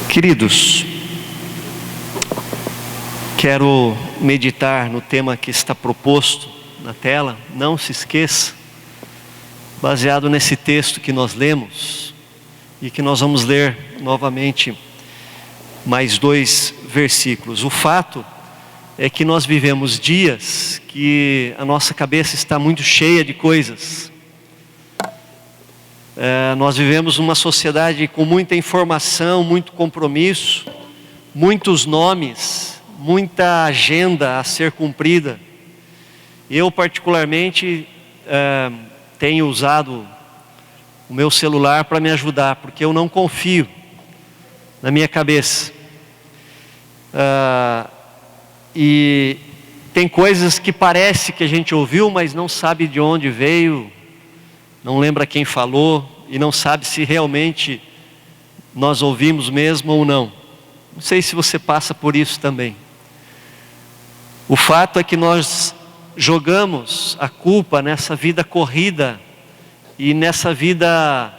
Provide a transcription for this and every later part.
Queridos, quero meditar no tema que está proposto na tela. Não se esqueça, baseado nesse texto que nós lemos e que nós vamos ler novamente mais 2 versículos. O fato é que nós vivemos dias que a nossa cabeça está muito cheia de coisas. Nós vivemos uma sociedade com muita informação, muito compromisso, muitos nomes, muita agenda a ser cumprida. Eu particularmente tenho usado o meu celular para me ajudar, porque eu não confio na minha cabeça. E tem coisas que parece que a gente ouviu, mas não sabe de onde veio, não lembra quem falou e não sabe se realmente nós ouvimos mesmo ou não. Não sei se você passa por isso também. O fato é que nós jogamos a culpa nessa vida corrida e nessa vida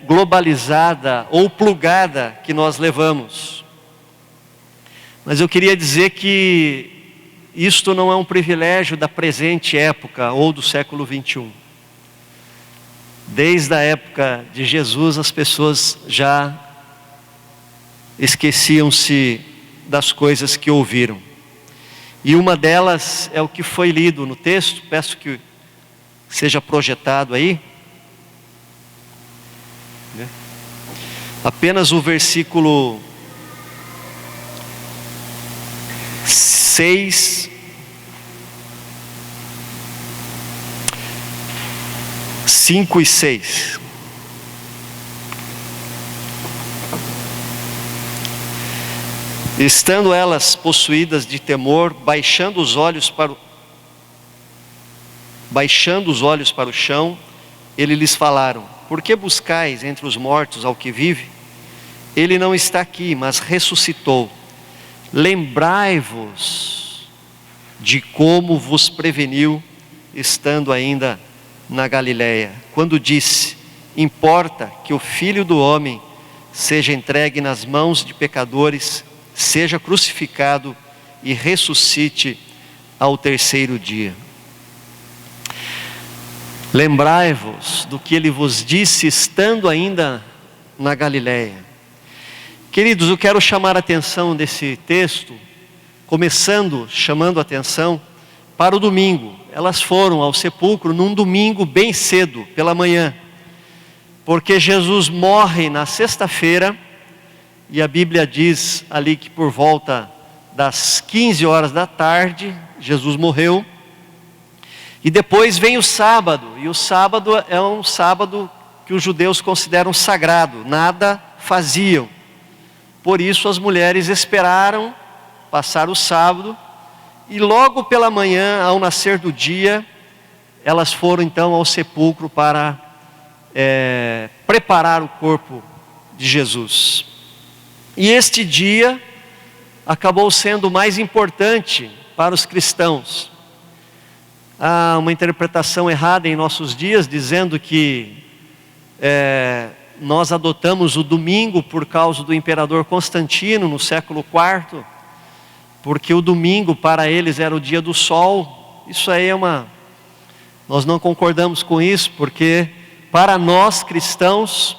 globalizada ou plugada que nós levamos. Mas eu queria dizer que isto não é um privilégio da presente época ou do século 21. Desde a época de Jesus, as pessoas já esqueciam-se das coisas que ouviram. E uma delas é o que foi lido no texto. Peço que seja projetado aí. Apenas o versículo 6, 5 e 6. Estando elas possuídas de temor, baixando os olhos para o chão, ele lhes falaram: por que buscais entre os mortos ao que vive? Ele não está aqui, mas ressuscitou. Lembrai-vos de como vos preveniu, estando ainda na Galileia, quando disse: importa que o Filho do Homem seja entregue nas mãos de pecadores, seja crucificado e ressuscite ao 3º dia. Lembrai-vos do que ele vos disse, estando ainda na Galileia. Queridos, eu quero chamar a atenção desse texto, começando chamando a atenção para o domingo. Elas foram ao sepulcro num domingo bem cedo, pela manhã, porque Jesus morre na sexta-feira, e a Bíblia diz ali que por volta das 15 horas da tarde, Jesus morreu, e depois vem o sábado, e o sábado é um sábado que os judeus consideram sagrado, nada faziam. Por isso as mulheres esperaram passar o sábado, e logo pela manhã, ao nascer do dia, elas foram então ao sepulcro para preparar o corpo de Jesus. E este dia acabou sendo o mais importante para os cristãos. Há uma interpretação errada em nossos dias, dizendo que nós adotamos o domingo por causa do imperador Constantino, no século IV, porque o domingo para eles era o dia do sol. Isso aí nós não concordamos com isso, porque para nós cristãos,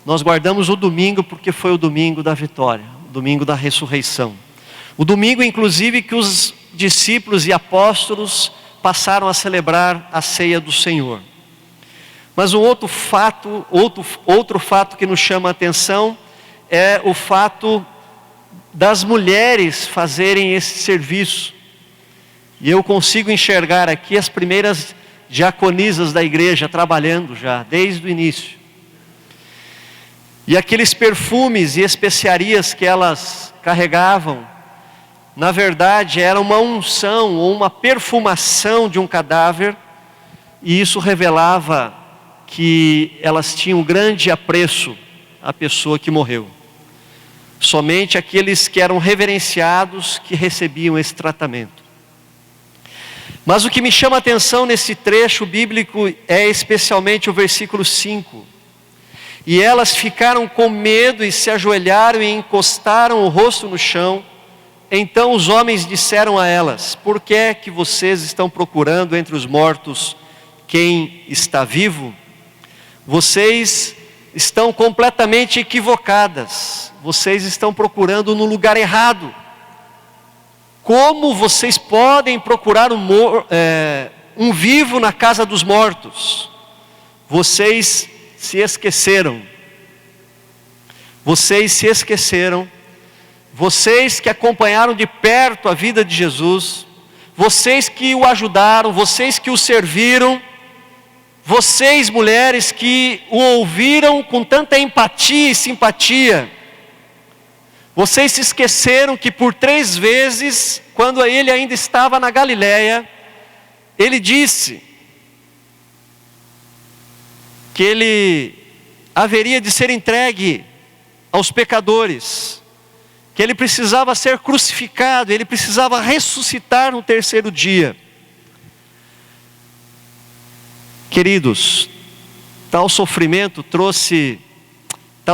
nós guardamos o domingo porque foi o domingo da vitória, o domingo da ressurreição. O domingo, inclusive, que os discípulos e apóstolos passaram a celebrar a ceia do Senhor. Mas um outro fato que nos chama a atenção é o fato das mulheres fazerem esse serviço. E eu consigo enxergar aqui as primeiras diaconisas da igreja trabalhando já, desde o início. E aqueles perfumes e especiarias que elas carregavam, na verdade era uma unção ou uma perfumação de um cadáver, e isso revelava que elas tinham grande apreço à pessoa que morreu. Somente aqueles que eram reverenciados que recebiam esse tratamento. Mas o que me chama a atenção nesse trecho bíblico é especialmente o versículo 5. E elas ficaram com medo e se ajoelharam e encostaram o rosto no chão. Então os homens disseram a elas: por que é que vocês estão procurando entre os mortos quem está vivo? Vocês estão completamente equivocadas. Vocês estão procurando no lugar errado. Como vocês podem procurar um vivo na casa dos mortos? Vocês se esqueceram. Vocês se esqueceram. Vocês que acompanharam de perto a vida de Jesus, vocês que o ajudaram, vocês que o serviram, vocês mulheres que o ouviram com tanta empatia e simpatia, vocês se esqueceram que por 3 vezes, quando ele ainda estava na Galileia, ele disse que ele haveria de ser entregue aos pecadores, que ele precisava ser crucificado, ele precisava ressuscitar no 3º dia. Queridos, tal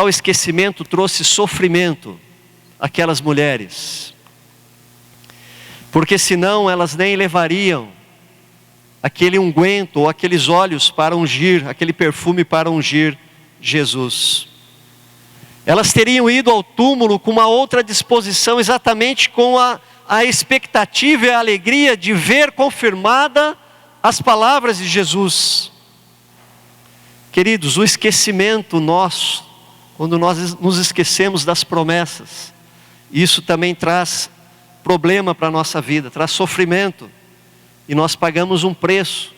esquecimento trouxe sofrimento àquelas mulheres, porque senão elas nem levariam aquele unguento ou aqueles óleos para ungir, aquele perfume para ungir Jesus. Elas teriam ido ao túmulo com uma outra disposição, exatamente com a expectativa e a alegria de ver confirmada as palavras de Jesus. Queridos, o esquecimento nosso, quando nós nos esquecemos das promessas, isso também traz problema para a nossa vida, traz sofrimento. E nós pagamos um preço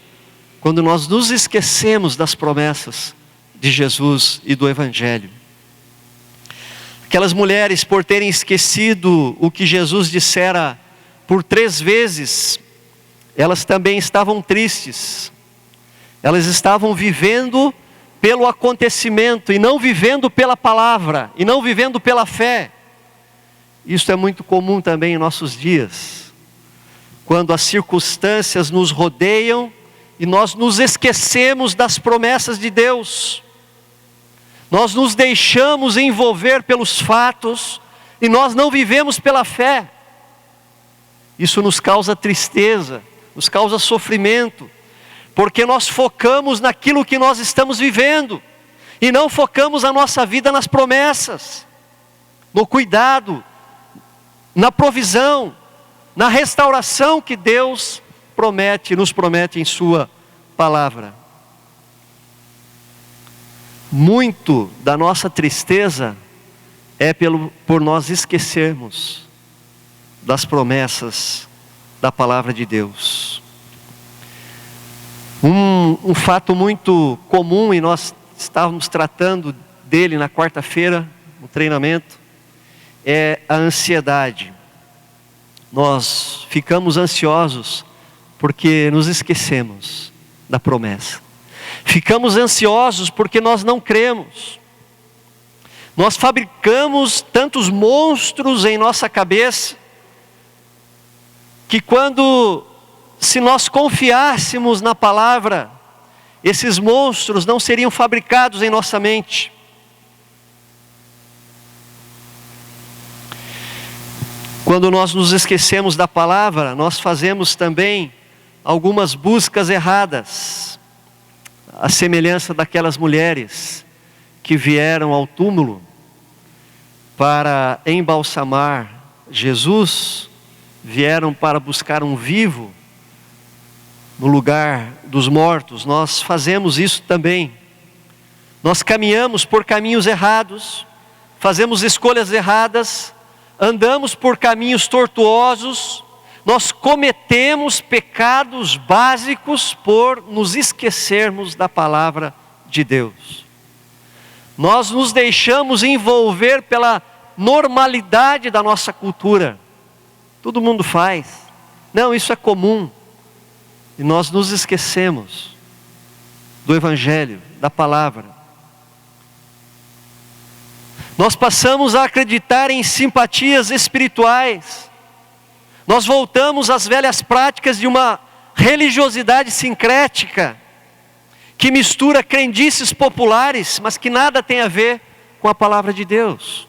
quando nós nos esquecemos das promessas de Jesus e do Evangelho. Aquelas mulheres, por terem esquecido o que Jesus dissera por 3 vezes, elas também estavam tristes. Elas estavam vivendo pelo acontecimento e não vivendo pela palavra, e não vivendo pela fé. Isso é muito comum também em nossos dias, quando as circunstâncias nos rodeiam e nós nos esquecemos das promessas de Deus. Nós nos deixamos envolver pelos fatos e nós não vivemos pela fé. Isso nos causa tristeza, nos causa sofrimento, porque nós focamos naquilo que nós estamos vivendo e não focamos a nossa vida nas promessas, no cuidado, na provisão, na restauração que Deus nos promete em sua palavra. Muito da nossa tristeza é por nós esquecermos das promessas da palavra de Deus. Um fato muito comum, e nós estávamos tratando dele na quarta-feira, no treinamento, é a ansiedade. Nós ficamos ansiosos porque nos esquecemos da promessa. Ficamos ansiosos porque nós não cremos. Nós fabricamos tantos monstros em nossa cabeça, que se nós confiássemos na palavra, esses monstros não seriam fabricados em nossa mente. Quando nós nos esquecemos da palavra, nós fazemos também algumas buscas erradas, a semelhança daquelas mulheres que vieram ao túmulo para embalsamar Jesus, vieram para buscar um vivo no lugar dos mortos. Nós fazemos isso também. Nós caminhamos por caminhos errados, fazemos escolhas erradas, andamos por caminhos tortuosos, nós cometemos pecados básicos por nos esquecermos da palavra de Deus. Nós nos deixamos envolver pela normalidade da nossa cultura. Todo mundo faz. Não, isso é comum. E nós nos esquecemos do Evangelho, da palavra. Nós passamos a acreditar em simpatias espirituais. Nós voltamos às velhas práticas de uma religiosidade sincrética, que mistura crendices populares, mas que nada tem a ver com a palavra de Deus.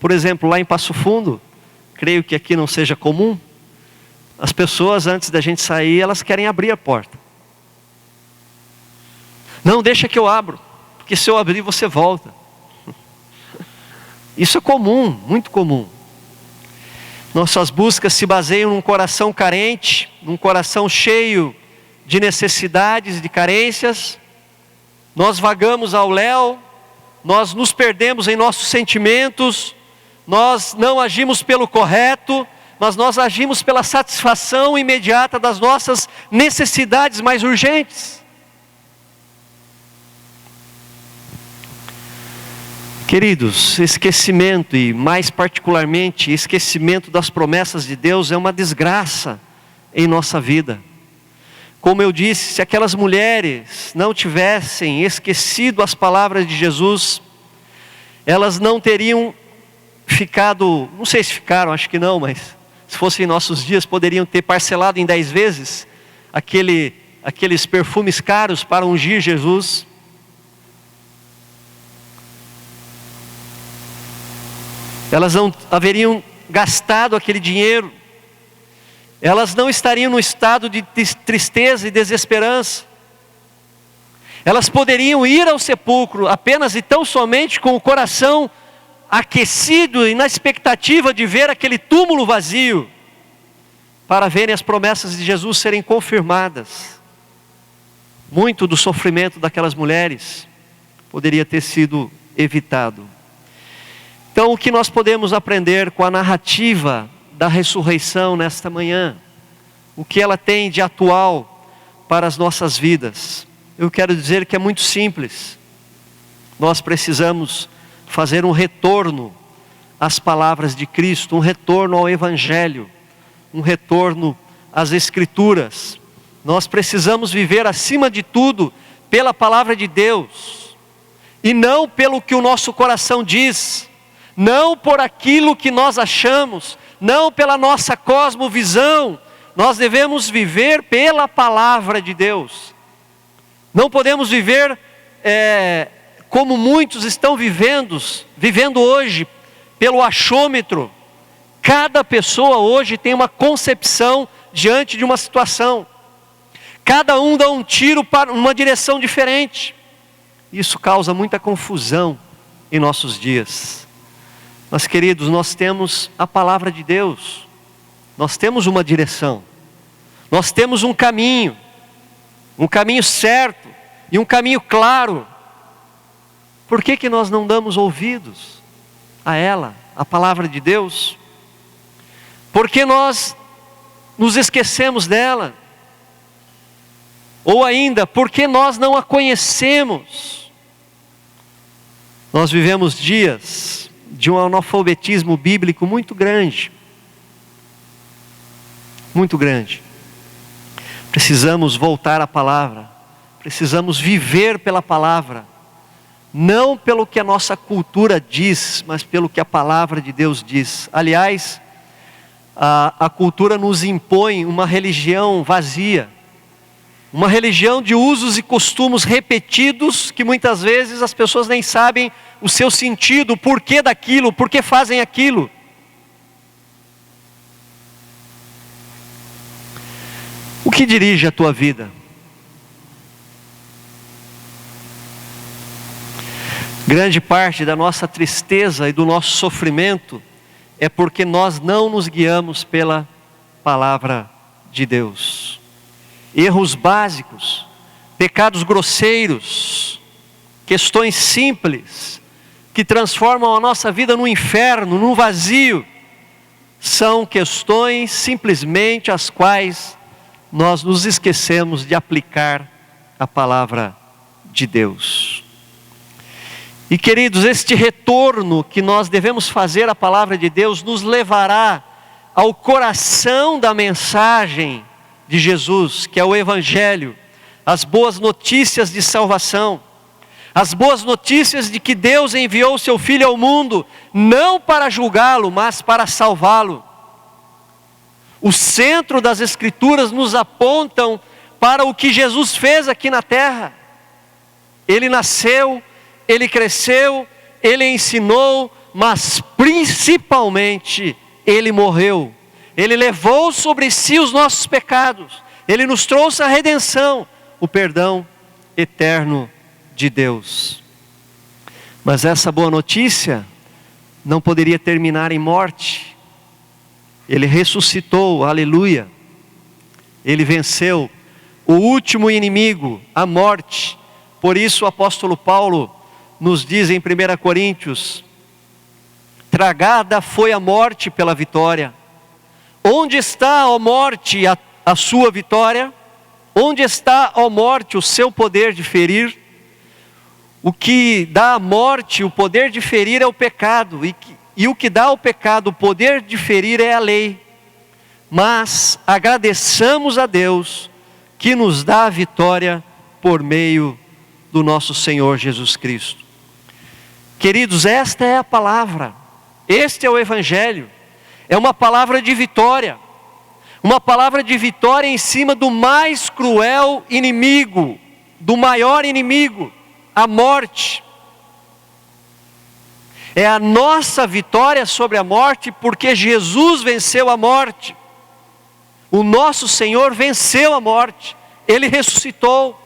Por exemplo, lá em Passo Fundo, creio que aqui não seja comum, as pessoas antes da gente sair, elas querem abrir a porta. Não, deixa que eu abro, porque se eu abrir você volta. Isso é comum, muito comum. Nossas buscas se baseiam num coração carente, num coração cheio de necessidades, de carências. Nós vagamos ao léu, nós nos perdemos em nossos sentimentos, nós não agimos pelo correto, mas nós agimos pela satisfação imediata das nossas necessidades mais urgentes. Queridos, esquecimento, e mais particularmente esquecimento das promessas de Deus, é uma desgraça em nossa vida. Como eu disse, se aquelas mulheres não tivessem esquecido as palavras de Jesus, elas não teriam ficado, não sei se ficaram, acho que não, mas se fossem nossos dias, poderiam ter parcelado em 10 vezes aqueles perfumes caros para ungir Jesus. Elas não haveriam gastado aquele dinheiro, elas não estariam no estado de tristeza e desesperança. Elas poderiam ir ao sepulcro apenas e tão somente com o coração aquecido e na expectativa de ver aquele túmulo vazio, para verem as promessas de Jesus serem confirmadas. Muito do sofrimento daquelas mulheres poderia ter sido evitado. Então, o que nós podemos aprender com a narrativa da ressurreição nesta manhã? O que ela tem de atual para as nossas vidas? Eu quero dizer que é muito simples. Nós precisamos fazer um retorno às palavras de Cristo, um retorno ao Evangelho, um retorno às Escrituras. Nós precisamos viver acima de tudo pela palavra de Deus, e não pelo que o nosso coração diz, não por aquilo que nós achamos, não pela nossa cosmovisão. Nós devemos viver pela palavra de Deus. Não podemos viver como muitos estão vivendo hoje, pelo achômetro. Cada pessoa hoje tem uma concepção diante de uma situação. Cada um dá um tiro para uma direção diferente. Isso causa muita confusão em nossos dias. Mas, queridos, nós temos a palavra de Deus. Nós temos uma direção. Nós temos um caminho certo e um caminho claro. Por que nós não damos ouvidos a ela, a palavra de Deus? Por que nós nos esquecemos dela? Ou ainda, por que nós não a conhecemos? Nós vivemos dias de um analfabetismo bíblico muito grande. Muito grande. Precisamos voltar à palavra. Precisamos viver pela palavra. Não pelo que a nossa cultura diz, mas pelo que a palavra de Deus diz. Aliás, a cultura nos impõe uma religião vazia. Uma religião de usos e costumes repetidos, que muitas vezes as pessoas nem sabem o seu sentido, o porquê daquilo, o porquê fazem aquilo. O que dirige a tua vida? Grande parte da nossa tristeza e do nosso sofrimento é porque nós não nos guiamos pela palavra de Deus. Erros básicos, pecados grosseiros, questões simples, que transformam a nossa vida num inferno, num vazio, são questões simplesmente as quais nós nos esquecemos de aplicar a palavra de Deus. E, queridos, este retorno que nós devemos fazer à palavra de Deus nos levará ao coração da mensagem de Jesus, que é o Evangelho, as boas notícias de salvação, as boas notícias de que Deus enviou o seu Filho ao mundo, não para julgá-lo, mas para salvá-lo. O centro das Escrituras nos apontam para o que Jesus fez aqui na terra. Ele nasceu, ele cresceu, ele ensinou, mas principalmente ele morreu. Ele levou sobre si os nossos pecados. Ele nos trouxe a redenção, o perdão eterno de Deus. Mas essa boa notícia não poderia terminar em morte. Ele ressuscitou, aleluia. Ele venceu o último inimigo, a morte. Por isso o apóstolo Paulo nos diz em 1 Coríntios: tragada foi a morte pela vitória. Onde está, ó morte, a sua vitória? Onde está, ó morte, o seu poder de ferir? O que dá à morte o poder de ferir é o pecado, e o que dá ao pecado o poder de ferir é a lei. Mas agradeçamos a Deus que nos dá a vitória por meio do nosso Senhor Jesus Cristo. Queridos, esta é a palavra, este é o Evangelho, é uma palavra de vitória em cima do mais cruel inimigo, do maior inimigo, a morte. É a nossa vitória sobre a morte, porque Jesus venceu a morte. O nosso Senhor venceu a morte, Ele ressuscitou,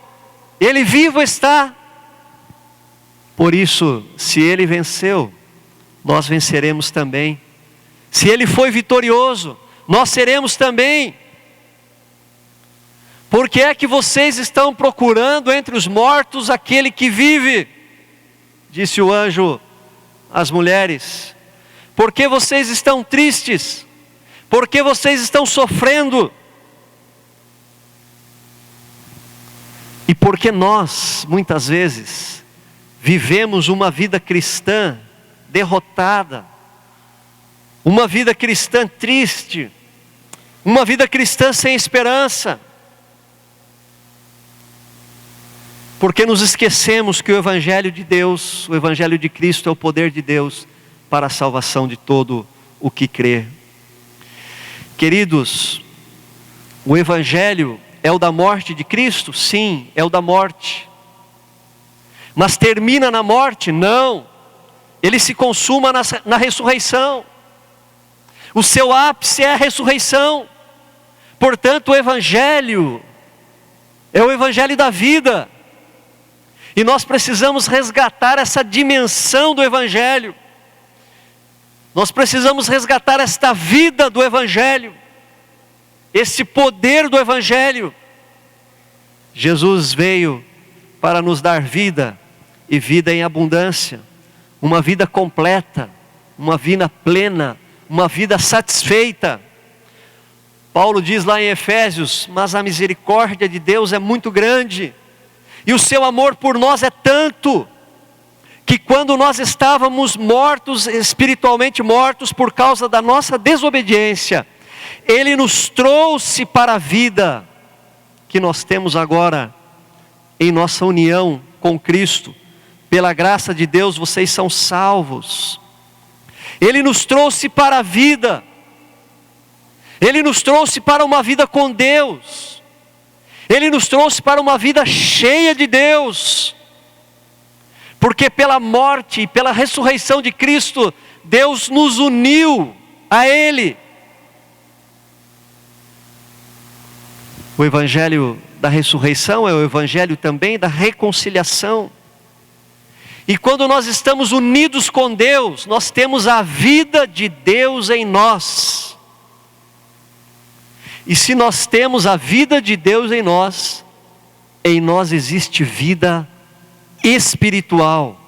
Ele vivo está. Por isso, se Ele venceu, nós venceremos também. Se Ele foi vitorioso, nós seremos também. Por que é que vocês estão procurando entre os mortos aquele que vive? Disse o anjo às mulheres. Por que vocês estão tristes? Por que vocês estão sofrendo? E por que nós, muitas vezes, vivemos uma vida cristã derrotada, uma vida cristã triste, uma vida cristã sem esperança? Porque nos esquecemos que o Evangelho de Deus, o Evangelho de Cristo é o poder de Deus para a salvação de todo o que crê. Queridos, o Evangelho é o da morte de Cristo? Sim, é o da morte. Mas termina na morte? Não. Ele se consuma na ressurreição. O seu ápice é a ressurreição. Portanto, o Evangelho é o Evangelho da vida. E nós precisamos resgatar essa dimensão do Evangelho. Nós precisamos resgatar esta vida do Evangelho, esse poder do Evangelho. Jesus veio para nos dar vida, e vida em abundância, uma vida completa, uma vida plena, uma vida satisfeita. Paulo diz lá em Efésios: mas a misericórdia de Deus é muito grande, e o seu amor por nós é tanto, que quando nós estávamos mortos, espiritualmente mortos por causa da nossa desobediência, Ele nos trouxe para a vida que nós temos agora em nossa união com Cristo. Pela graça de Deus vocês são salvos. Ele nos trouxe para a vida. Ele nos trouxe para uma vida com Deus. Ele nos trouxe para uma vida cheia de Deus. Porque pela morte e pela ressurreição de Cristo, Deus nos uniu a Ele. O Evangelho da ressurreição é o Evangelho também da reconciliação. E quando nós estamos unidos com Deus, nós temos a vida de Deus em nós. E se nós temos a vida de Deus em nós existe vida espiritual.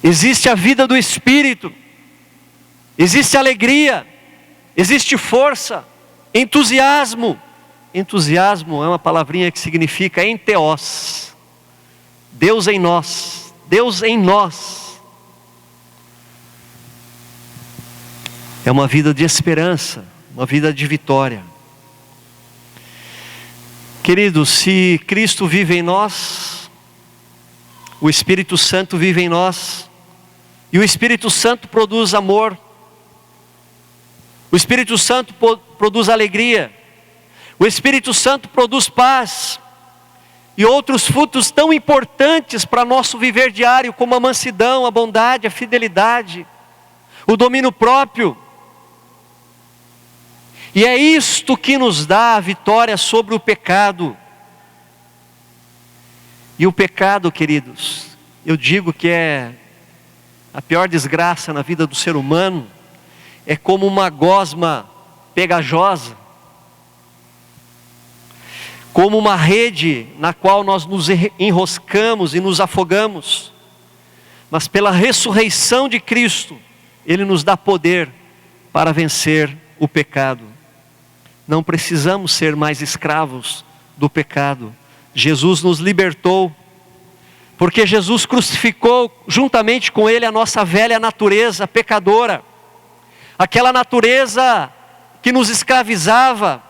Existe a vida do Espírito, existe alegria, existe força, entusiasmo. Entusiasmo é uma palavrinha que significa enteos. Deus em nós, Deus em nós. É uma vida de esperança, uma vida de vitória. Queridos, se Cristo vive em nós, o Espírito Santo vive em nós, e o Espírito Santo produz amor, o Espírito Santo produz alegria, o Espírito Santo produz paz, e outros frutos tão importantes para nosso viver diário, como a mansidão, a bondade, a fidelidade, o domínio próprio. E é isto que nos dá a vitória sobre o pecado. E o pecado, queridos, eu digo que é a pior desgraça na vida do ser humano, é como uma gosma pegajosa, como uma rede na qual nós nos enroscamos e nos afogamos, mas pela ressurreição de Cristo, Ele nos dá poder para vencer o pecado. Não precisamos ser mais escravos do pecado. Jesus nos libertou, porque Jesus crucificou juntamente com Ele a nossa velha natureza pecadora, aquela natureza que nos escravizava,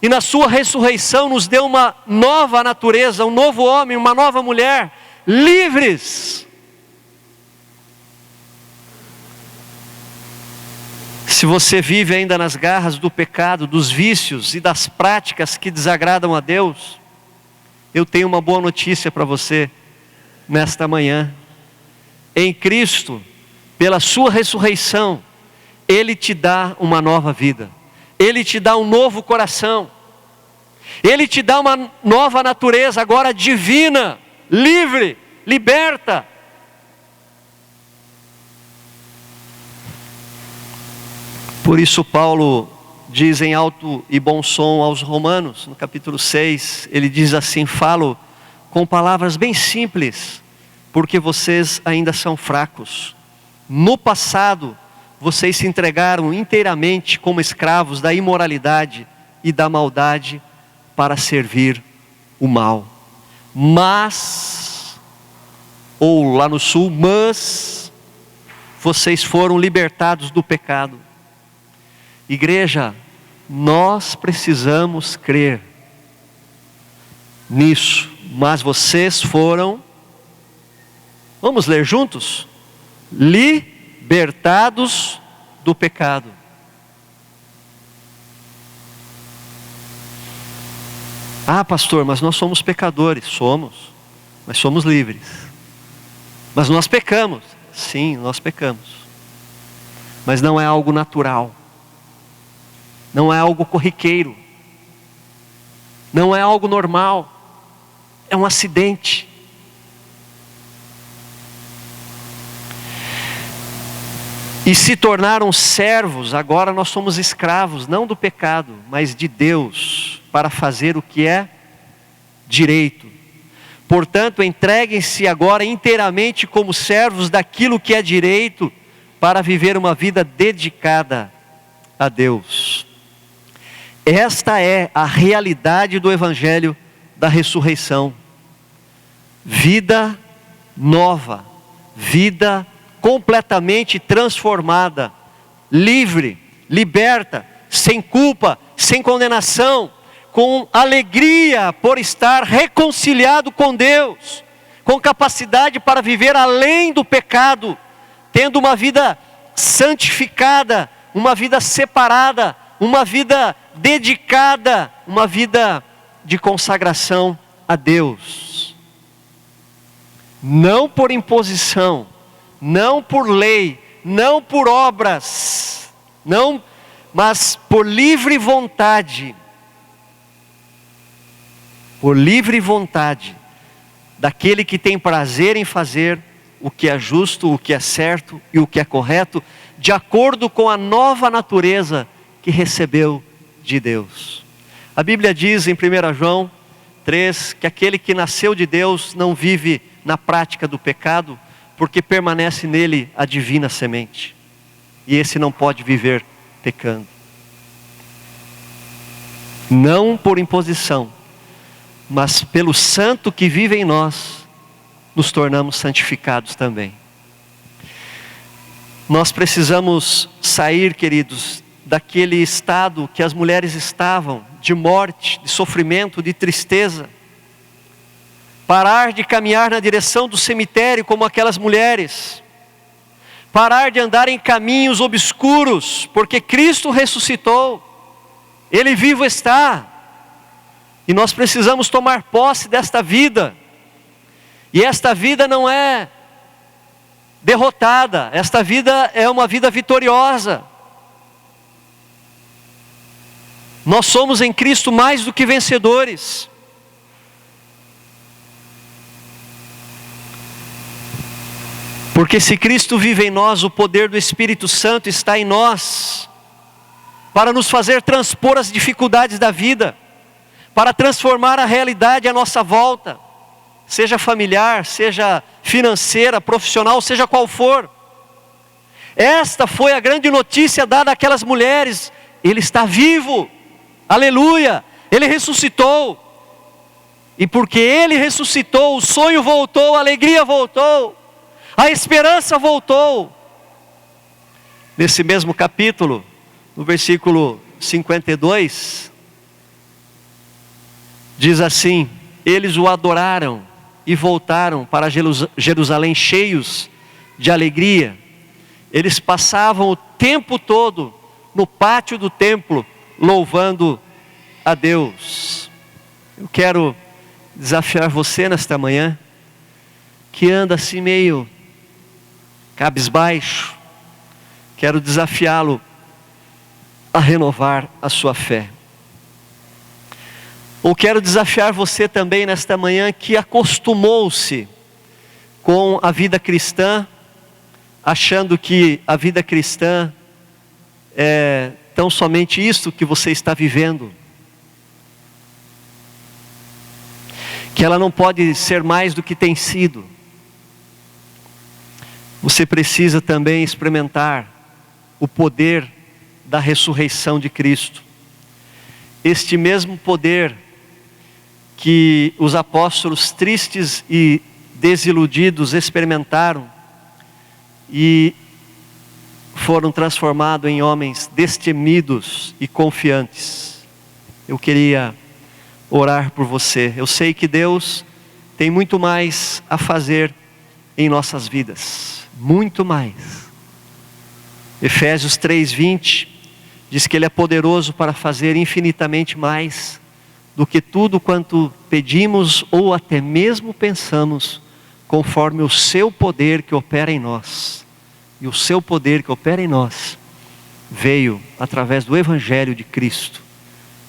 e na sua ressurreição nos deu uma nova natureza, um novo homem, uma nova mulher, livres. Se você vive ainda nas garras do pecado, dos vícios e das práticas que desagradam a Deus, eu tenho uma boa notícia para você nesta manhã. Em Cristo, pela sua ressurreição, Ele te dá uma nova vida. Ele te dá um novo coração. Ele te dá uma nova natureza, agora divina, livre, liberta. Por isso Paulo diz em alto e bom som aos Romanos, no capítulo 6, ele diz assim: falo com palavras bem simples, porque vocês ainda são fracos. No passado, vocês se entregaram inteiramente como escravos da imoralidade e da maldade para servir o mal. Mas, ou lá no sul, mas, vocês foram libertados do pecado. Igreja, nós precisamos crer nisso, mas vocês foram, vamos ler juntos? Libertados do pecado. Ah, pastor, mas nós somos pecadores. Somos, mas somos livres. Mas nós pecamos. Sim, nós pecamos. Mas não é algo natural. Não é algo corriqueiro. Não é algo normal. É um acidente. E se tornaram servos, agora nós somos escravos, não do pecado, mas de Deus, para fazer o que é direito. Portanto, entreguem-se agora inteiramente como servos daquilo que é direito, para viver uma vida dedicada a Deus. Esta é a realidade do Evangelho da ressurreição. Vida nova, vida completamente transformada, livre, liberta, sem culpa, sem condenação, com alegria por estar reconciliado com Deus, com capacidade para viver além do pecado, tendo uma vida santificada, uma vida separada, uma vida dedicada, uma vida de consagração a Deus. Não por imposição, não por lei, não por obras, não, mas por livre vontade. Por livre vontade daquele que tem prazer em fazer o que é justo, o que é certo e o que é correto, de acordo com a nova natureza que recebeu de Deus. A Bíblia diz em 1 João 3 que aquele que nasceu de Deus não vive na prática do pecado, porque permanece nele a divina semente, e esse não pode viver pecando. Não por imposição, mas pelo santo que vive em nós, nos tornamos santificados também. Nós precisamos sair, queridos, daquele estado que as mulheres estavam, de morte, de sofrimento, de tristeza. Parar de caminhar na direção do cemitério como aquelas mulheres. Parar de andar em caminhos obscuros, porque Cristo ressuscitou. Ele vivo está. E nós precisamos tomar posse desta vida. E esta vida não é derrotada, esta vida é uma vida vitoriosa. Nós somos em Cristo mais do que vencedores. Porque se Cristo vive em nós, o poder do Espírito Santo está em nós, para nos fazer transpor as dificuldades da vida, para transformar a realidade à nossa volta, seja familiar, seja financeira, profissional, seja qual for. Esta foi a grande notícia dada àquelas mulheres: Ele está vivo, aleluia, Ele ressuscitou. E porque Ele ressuscitou, o sonho voltou, a alegria voltou, a esperança voltou. Nesse mesmo capítulo, no versículo 52, diz assim: eles o adoraram e voltaram para Jerusalém cheios de alegria. Eles passavam o tempo todo no pátio do templo, louvando a Deus. Eu quero desafiar você nesta manhã, que anda assim meio cabisbaixo. Quero desafiá-lo a renovar a sua fé. Ou quero desafiar você também nesta manhã, que acostumou-se com a vida cristã, achando que a vida cristã é tão somente isto que você está vivendo, que ela não pode ser mais do que tem sido. Você precisa também experimentar o poder da ressurreição de Cristo. Este mesmo poder que os apóstolos tristes e desiludidos experimentaram e foram transformados em homens destemidos e confiantes. Eu queria orar por você. Eu sei que Deus tem muito mais a fazer em nossas vidas, muito mais. Efésios 3:20 diz que Ele é poderoso para fazer infinitamente mais do que tudo quanto pedimos ou até mesmo pensamos, conforme o seu poder que opera em nós. E o seu poder que opera em nós veio através do Evangelho de Cristo.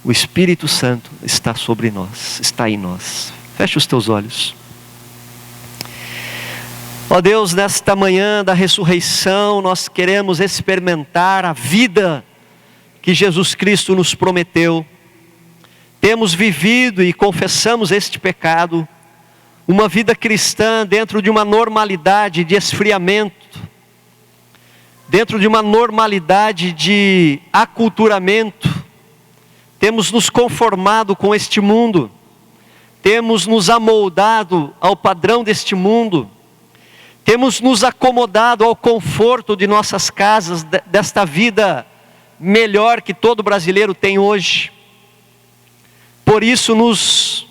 O Espírito Santo está sobre nós, está em nós. Feche os teus olhos. Ó Deus, nesta manhã da ressurreição, nós queremos experimentar a vida que Jesus Cristo nos prometeu. Temos vivido e confessamos este pecado, uma vida cristã dentro de uma normalidade de esfriamento, dentro de uma normalidade de aculturamento. Temos nos conformado com este mundo, temos nos amoldado ao padrão deste mundo, temos nos acomodado ao conforto de nossas casas, desta vida melhor que todo brasileiro tem hoje. Por isso nos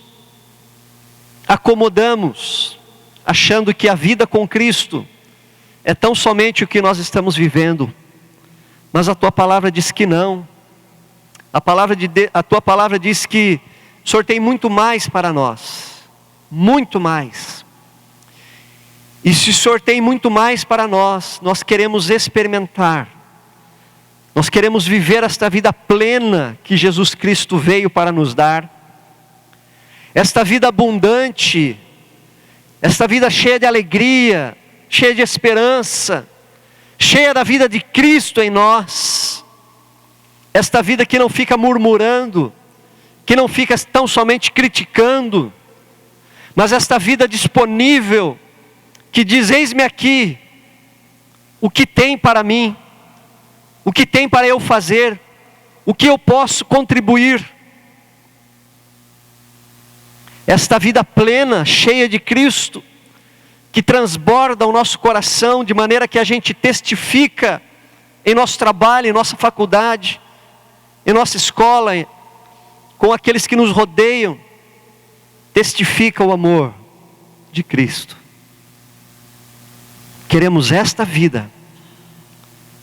acomodamos, achando que a vida com Cristo é tão somente o que nós estamos vivendo. Mas a Tua palavra diz que não. A Tua palavra diz que o Senhor tem muito mais para nós. Muito mais. E se o Senhor tem muito mais para nós, nós queremos experimentar. Nós queremos viver esta vida plena que Jesus Cristo veio para nos dar. Esta vida abundante, esta vida cheia de alegria, cheia de esperança, cheia da vida de Cristo em nós. Esta vida que não fica murmurando, que não fica tão somente criticando, mas esta vida disponível, que diz: eis-me aqui, o que tem para mim, o que tem para eu fazer, o que eu posso contribuir. Esta vida plena, cheia de Cristo, que transborda o nosso coração, de maneira que a gente testifica em nosso trabalho, em nossa faculdade, em nossa escola, com aqueles que nos rodeiam, testifica o amor de Cristo. Queremos esta vida,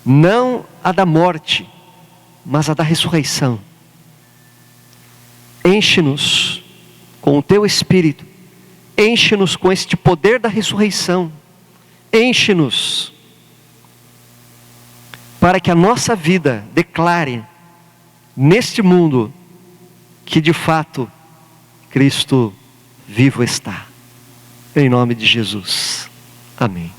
não a da morte, mas a da ressurreição. Enche-nos com o teu Espírito, enche-nos com este poder da ressurreição, enche-nos para que a nossa vida declare neste mundo que de fato Cristo vivo está. Em nome de Jesus. Amém.